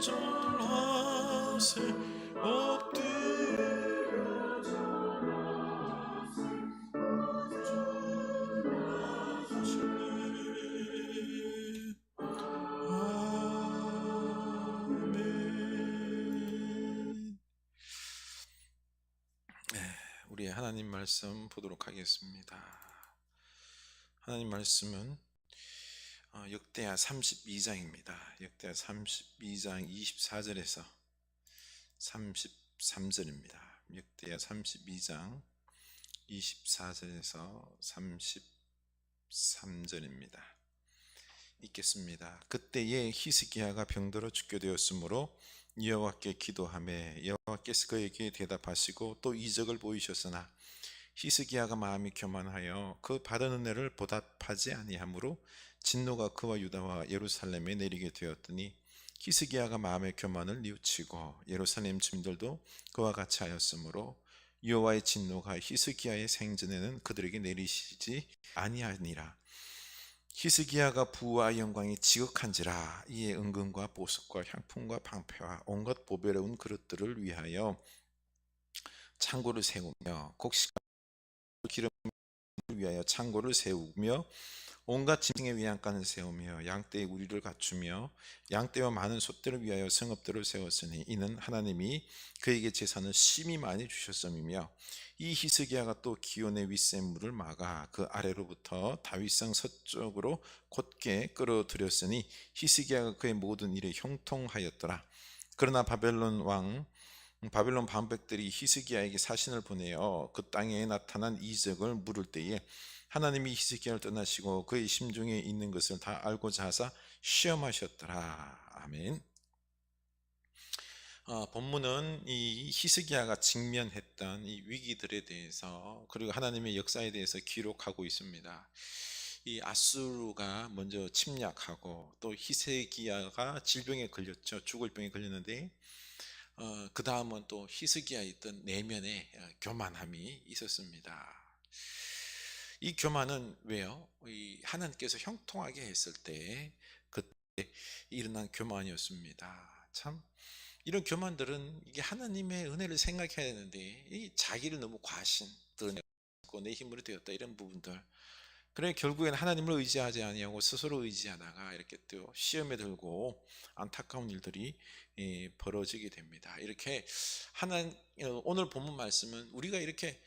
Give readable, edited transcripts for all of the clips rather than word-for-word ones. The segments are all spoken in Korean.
절하세 엎드려 절하세 구주하시네. 아멘. 우리 하나님 말씀 보도록 하겠습니다. 하나님 말씀은 역대하 32장입니다. 역대하 32장 24절에서 33절입니다. 역대하 32장 24절에서 33절입니다. 읽겠습니다. 그때에 히스기야가 병들어 죽게 되었으므로 여호와께 기도하매 여호와께서 그에게 대답하시고 또 이적을 보이셨으나 히스기야가 마음이 교만하여 그 받은 은혜를 보답하지 아니하므로 진노가 그와 유다와 예루살렘에 내리게 되었더니 히스기야가 마음의 교만을 뉘우치고 예루살렘 주민들도 그와 같이 하였으므로 여호와의 진노가 히스기야의 생전에는 그들에게 내리시지 아니하니라. 히스기야가 부와 영광이 지극한지라 이에 은금과 보석과 향품과 방패와 온갖 보배로운 그릇들을 위하여 창고를 세우며 곡식과 기름을 위하여 창고를 세우며 온갖 짐승의 위안간을 세우며 양떼의 우리를 갖추며 양떼와 많은 소떼를 위하여 성읍들을 세웠으니 이는 하나님이 그에게 재산을 심히 많이 주셨음이며 이 히스기야가 또 기온의 윗샘물을 막아 그 아래로부터 다윗성 서쪽으로 곧게 끌어들였으니 히스기야가 그의 모든 일에 형통하였더라. 그러나 바벨론 방백들이 히스기야에게 사신을 보내어 그 땅에 나타난 이적을 물을 때에 하나님이 히스기야를 떠나시고 그의 심중에 있는 것을 다 알고자 하사 시험하셨더라. 아멘. 본문은 이 히스기야가 직면했던 이 위기들에 대해서 그리고 하나님의 역사에 대해서 기록하고 있습니다. 이 아수르가 먼저 침략하고 또 히스기야가 질병에 걸렸죠. 죽을 병에 걸렸는데 그 다음은 또 히스기야에 있던 내면의 교만함이 있었습니다. 이 교만은 왜요? 하나님께서 형통하게 했을 때 그때 일어난 교만이었습니다. 참 이런 교만들은 이게 하나님의 은혜를 생각해야 되는데 이 자기를 너무 과신, 드러내고 내 힘으로 되었다 이런 부분들. 그래 결국에는 하나님을 의지하지 아니하고 스스로 의지하다가 이렇게 또 시험에 들고 안타까운 일들이 벌어지게 됩니다. 이렇게 오늘 본문 말씀은 우리가 이렇게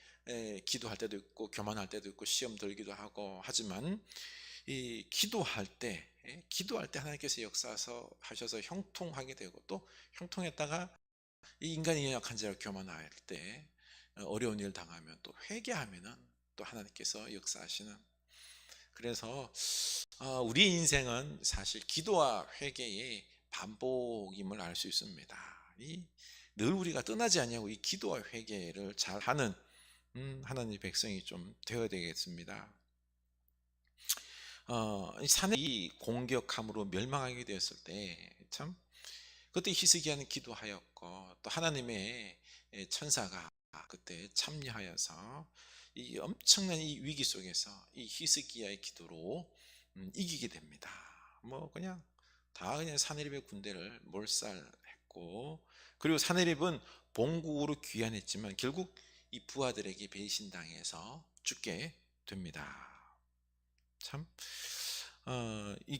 기도할 때도 있고 교만할 때도 있고 시험 들기도 하고 하지만 이 기도할 때 하나님께서 역사하셔서 형통하게 되고 또 형통했다가 이 인간이 연약한 자를 교만할 때 어려운 일 당하면 또 회개하면은 또 하나님께서 역사하시는. 그래서 우리 인생은 사실 기도와 회개의 반복임을 알 수 있습니다. 늘 우리가 떠나지 않냐고 이 기도와 회개를 잘하는 하나님의 백성이 좀 되어야 되겠습니다. 산이 공격함으로 멸망하게 되었을 때 참 그때 히스기야는 기도하였고 또 하나님의 천사가 그때 참여하여서 이 엄청난 이 위기 속에서 이 히스기야의 기도로 이기게 됩니다. 뭐 그냥 사네립의 군대를 몰살했고 그리고 사네립은 본국으로 귀환했지만 결국 이 부하들에게 배신당해서 죽게 됩니다. 참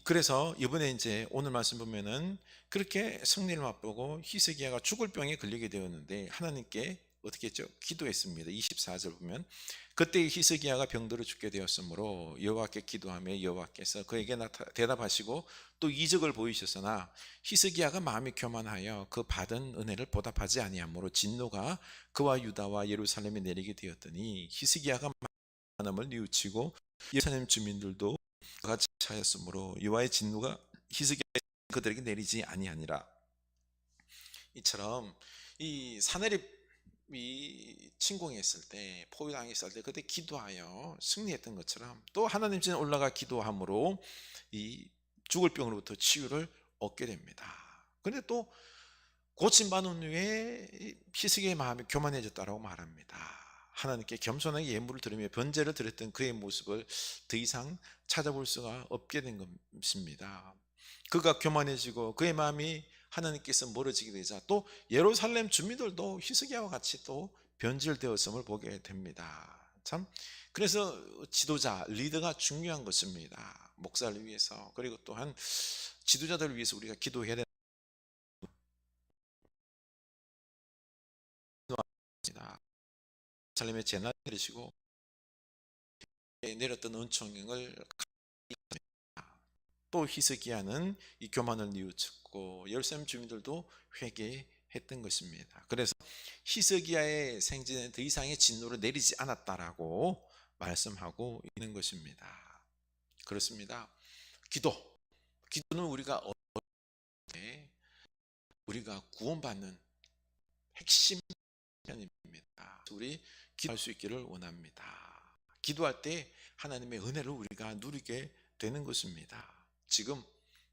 그래서 이번에 이제 오늘 말씀 보면은 그렇게 승리를 맛보고 히스기야가 죽을 병에 걸리게 되었는데 하나님께 어떻게 했죠? 기도했습니다. 24절 보면 그때 히스기야가 병들어 죽게 되었으므로 여호와께 기도하며 여호와께서 그에게 대답하시고 또 이적을 보이셨으나 히스기야가 마음이 교만하여 그 받은 은혜를 보답하지 아니하므로 진노가 그와 유다와 예루살렘에 내리게 되었더니 히스기야가 마음을 뉘우치고 예루살렘 주민들도 같이 하였으므로 여호와의 진노가 히스기야 그들에게 내리지 아니하니라. 이처럼 이 사내립이 침공했을 때 포위당했을 때 그때 기도하여 승리했던 것처럼 또 하나님 전에 올라가 기도함으로 이 죽을 병으로부터 치유를 얻게 됩니다. 그런데 또 고침받은 후에 히스기야의 마음이 교만해졌다라고 말합니다. 하나님께 겸손하게 예물을 드리며 번제를 드렸던 그의 모습을 더 이상 찾아볼 수가 없게 된 것입니다. 그가 교만해지고 그의 마음이 하나님께서 멀어지게 되자 또 예루살렘 주민들도 히스기야와 같이 또 변질되었음을 보게 됩니다. 참 그래서 지도자 리더가 중요한 것입니다. 목사를 위해서 그리고 또한 지도자들을 위해서 우리가 기도해야 됩니다. 예루살렘의 재난을 내리시고 내렸던 은총을 또 히스기야는 이 교만을 뉘우쳤고 예루살렘 주민들도 회개했던 것입니다. 그래서 히스기야의 생전에 더 이상의 진노를 내리지 않았다라고 말씀하고 있는 것입니다. 그렇습니다. 기도는 우리가 어떻게 우리가 구원받는 핵심 입니다. 우리 기도할 수 있기를 원합니다. 기도할 때 하나님의 은혜를 우리가 누리게 되는 것입니다. 지금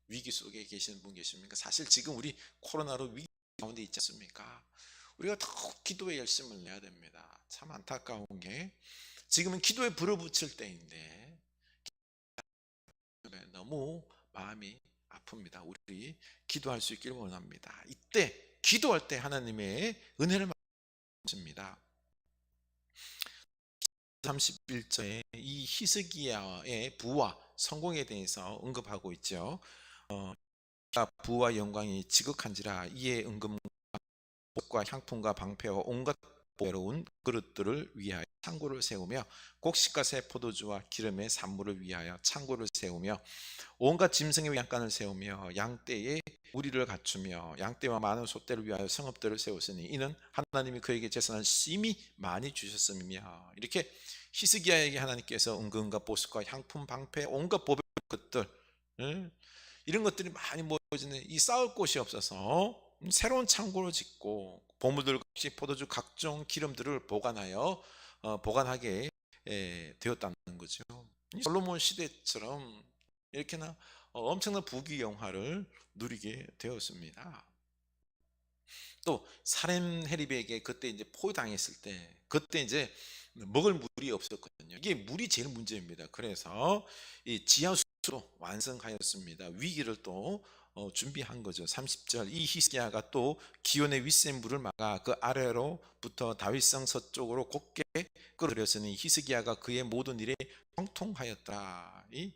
위기 속에 계시는 분 계십니까? 사실 지금 우리 코로나로 위기 가운데 있지 않습니까? 우리가 더욱 기도에 열심을 내야 됩니다. 참 안타까운 게 지금은 기도에 불을 붙일 때인데 너무 마음이 아픕니다. 우리 기도할 수 있기를 원합니다. 이때 기도할 때 하나님의 은혜를 받습니다. 31절에 이 히스기야의 부와 성공에 대해서 언급하고 있죠. 부와 영광이 지극한지라 이에 은금과 향품과 방패와 온갖 보배로운 그릇들을 위하여 창고를 세우며 곡식과 새 포도주와 기름의 산물을 위하여 창고를 세우며 온갖 짐승의 양간을 세우며 양떼의 우리를 갖추며 양떼와 많은 소떼를 위하여 성읍들을 세웠으니 이는 하나님이 그에게 재산을 심히 많이 주셨음이며 이렇게 히스기야에게 하나님께서 은금과 보석과 향품 방패 온갖 보배 것들 이런 것들이 많이 모여지는 이 쌓을 곳이 없어서 새로운 창고를 짓고 보물들 포도주 각종 기름들을 보관하게 되었다는 거죠. 솔로몬 시대처럼 이렇게나 엄청난 부귀영화를 누리게 되었습니다. 또 사렘헤립에게 그때 이제 포위당했을 때 그때 이제 먹을 물이 없었거든요. 이게 물이 제일 문제입니다. 그래서 이 지하수로 완성하였습니다. 위기를 또 준비한 거죠. 30절 이 히스기야가 또 기온의 윗샘물을 막아 그 아래로부터 다윗성 서쪽으로 곧게 끌어들였으니 히스기야가 그의 모든 일에 형통하였더라. 이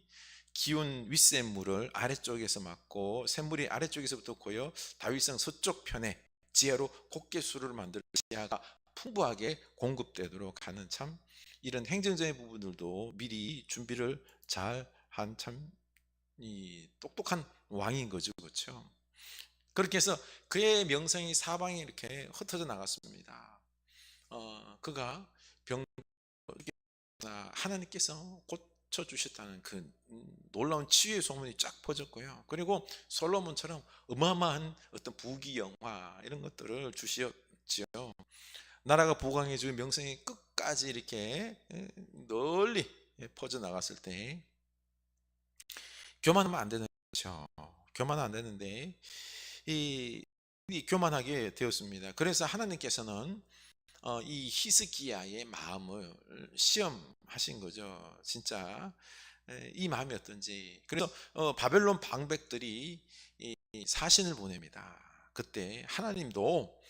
기온 윗샘물을 아래쪽에서 막고 샘물이 아래쪽에서부터 고여 다윗성 서쪽 편에 지하로 곧게 수를 만들 지하가 풍부하게 공급되도록 하는 참 이런 행정적인 부분들도 미리 준비를 잘 한 참 이 똑똑한 왕인 거죠. 그렇죠? 그렇게 해서 그의 명성이 사방에 이렇게 흩어져 나갔습니다. 그가 병 하나님께서 고쳐 주셨다는 그 놀라운 치유의 소문이 쫙 퍼졌고요. 그리고 솔로몬처럼 어마어마한 어떤 부귀영화 이런 것들을 주시었지요. 나라가 부강해지고 명성이 끝까지 이렇게 널리 퍼져 나갔을 때 교만하면 안 되는 거죠. 교만은 안 되는데 이 교만하게 되었습니다. 그래서 하나님께서는 이 히스기야의 마음을 시험하신 거죠. 진짜 이 마음이 어떤지. 그래서 바벨론 방백들이 이 사신을 보냅니다. 그때 하나님도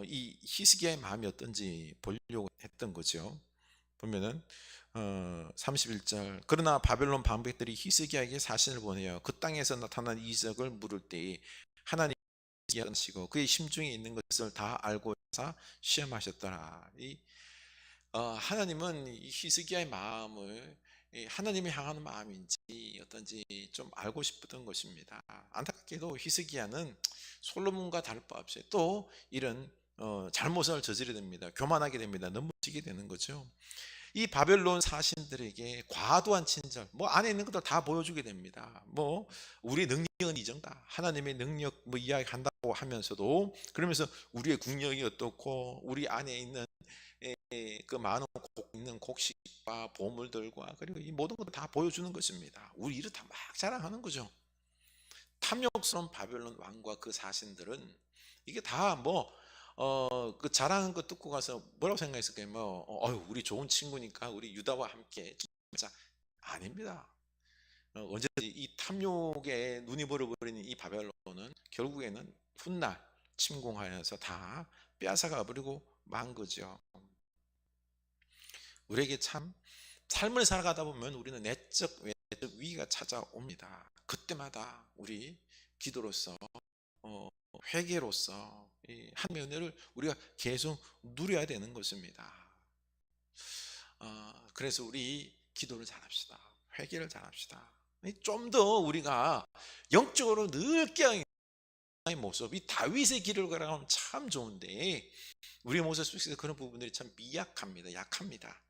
이 히스기야의 마음이 어떤지 보려고 했던 거죠. 보면은 31절 그러나 바벨론 방백들이 히스기야에게 사신을 보내어 그 땅에서 나타난 이적을 물을 때에 하나님이 하시고 그의 심중에 있는 것을 다 알고 시험하셨더라. 하나님은 이 히스기야의 마음을 하나님이 향하는 마음인지 어떤지 좀 알고 싶었던 것입니다. 안타깝게도 히스기야는 솔로몬과 다를 바 없이 또 이런 잘못을 저지르게 됩니다. 교만하게 됩니다. 넘어지게 되는 거죠. 이 바벨론 사신들에게 과도한 친절, 뭐 안에 있는 것들 다 보여주게 됩니다. 뭐 우리의 능력은 이 정도다. 하나님의 능력 뭐 이야기한다고 하면서도 그러면서 우리의 국력이 어떻고 우리 안에 있는 그 많은 있는 곡식과 보물들과 그리고 이 모든 것을 다 보여주는 것입니다. 우리 일을 다 막 자랑하는 거죠. 탐욕스러운 바벨론 왕과 그 사신들은 이게 다 그 자랑한 거 듣고 가서 뭐라고 생각했을까요? 우리 좋은 친구니까 우리 유다와 함께 진짜 아닙니다. 언제든지 이 탐욕에 눈이 멀어버리는 이 바벨론은 결국에는 훗날 침공하여서 다 빼앗아가 버리고 만 거죠. 우리에게 참 삶을 살아가다 보면 우리는 내적 외적 위기가 찾아옵니다. 그때마다 우리 기도로서 회개로서 이 하나님의 은혜를 우리가 계속 누려야 되는 것입니다. 그래서 우리 기도를 잘합시다. 회개를 잘합시다. 좀 더 우리가 영적으로 늘 깨어있는 모습, 이 다윗의 길을 걸어가면 참 좋은데 우리의 모습 속에서 그런 부분들이 참 미약합니다. 약합니다.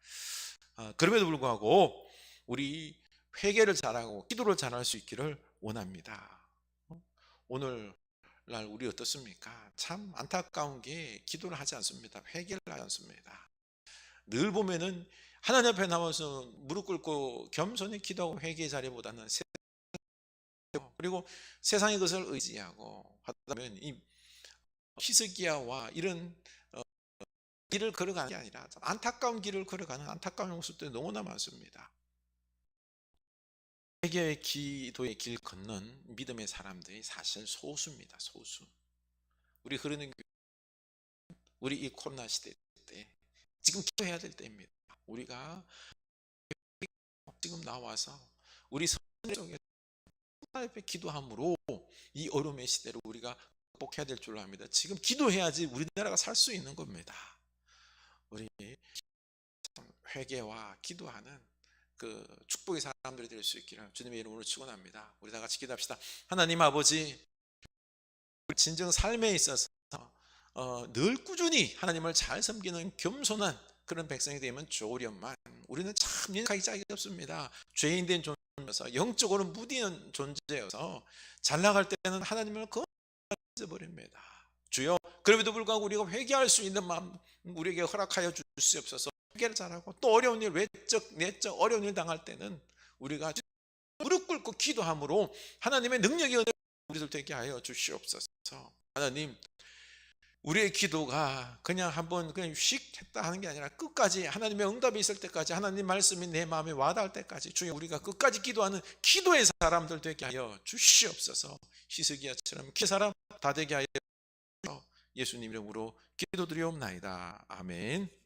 그럼에도 불구하고 우리 회개를 잘하고 기도를 잘할 수 있기를 원합니다. 오늘날 우리 어떻습니까? 참 안타까운 게 기도를 하지 않습니다. 회개를 하지 않습니다. 늘 보면은 하나님 앞에 나와서 무릎 꿇고 겸손히 기도하고 회개 자리보다는 그리고 세상의 것을 의지하고 하다 보면 이 히스기야와 이런 길을 걸어가는 게 아니라 안타까운 길을 걸어가는 안타까운 모습들이 너무나 많습니다. 회개의 기도의 길 걷는 믿음의 사람들이 사실 소수입니다. 소수. 우리 흐르는 우리 이 코로나 시대 때 지금 기도해야 될 때입니다. 우리가 지금 나와서 우리 성도 속에 하나님 앞에 기도함으로 이 어려움의 시대를 우리가 극복해야 될 줄 압니다. 지금 기도해야지 우리나라가 살 수 있는 겁니다. 우리 회개와 기도하는 그 축복의 사람들이 될 수 있기를 주님의 이름으로 축원합니다. 우리 다 같이 기도합시다. 하나님 아버지, 진정 삶에 있어서 늘 꾸준히 하나님을 잘 섬기는 겸손한 그런 백성이 되면 좋으련만 우리는 참 연약하기 짝이 없습니다. 죄인된 존재여서 영적으로 무디는 존재여서 잘 나갈 때는 하나님을 잊어버립니다. 주여, 그럼에도 불구하고 우리가 회개할 수 있는 마음 우리에게 허락하여 주시옵소서. 회개를 잘하고 또 어려운 일, 외적 내적 어려운 일 당할 때는 우리가 무릎 꿇고 기도함으로 하나님의 능력이 은혜 우리들 되게 하여 주시옵소서. 하나님, 우리의 기도가 그냥 한번 그냥 휙 했다 하는 게 아니라 끝까지 하나님의 응답이 있을 때까지, 하나님 말씀이 내 마음에 와닿을 때까지 주여 우리가 끝까지 기도하는 기도의 사람들 되게 하여 주시옵소서. 히스기야처럼 그 사람 다 되게 하여 예수님 이름으로 기도드리옵나이다. 아멘.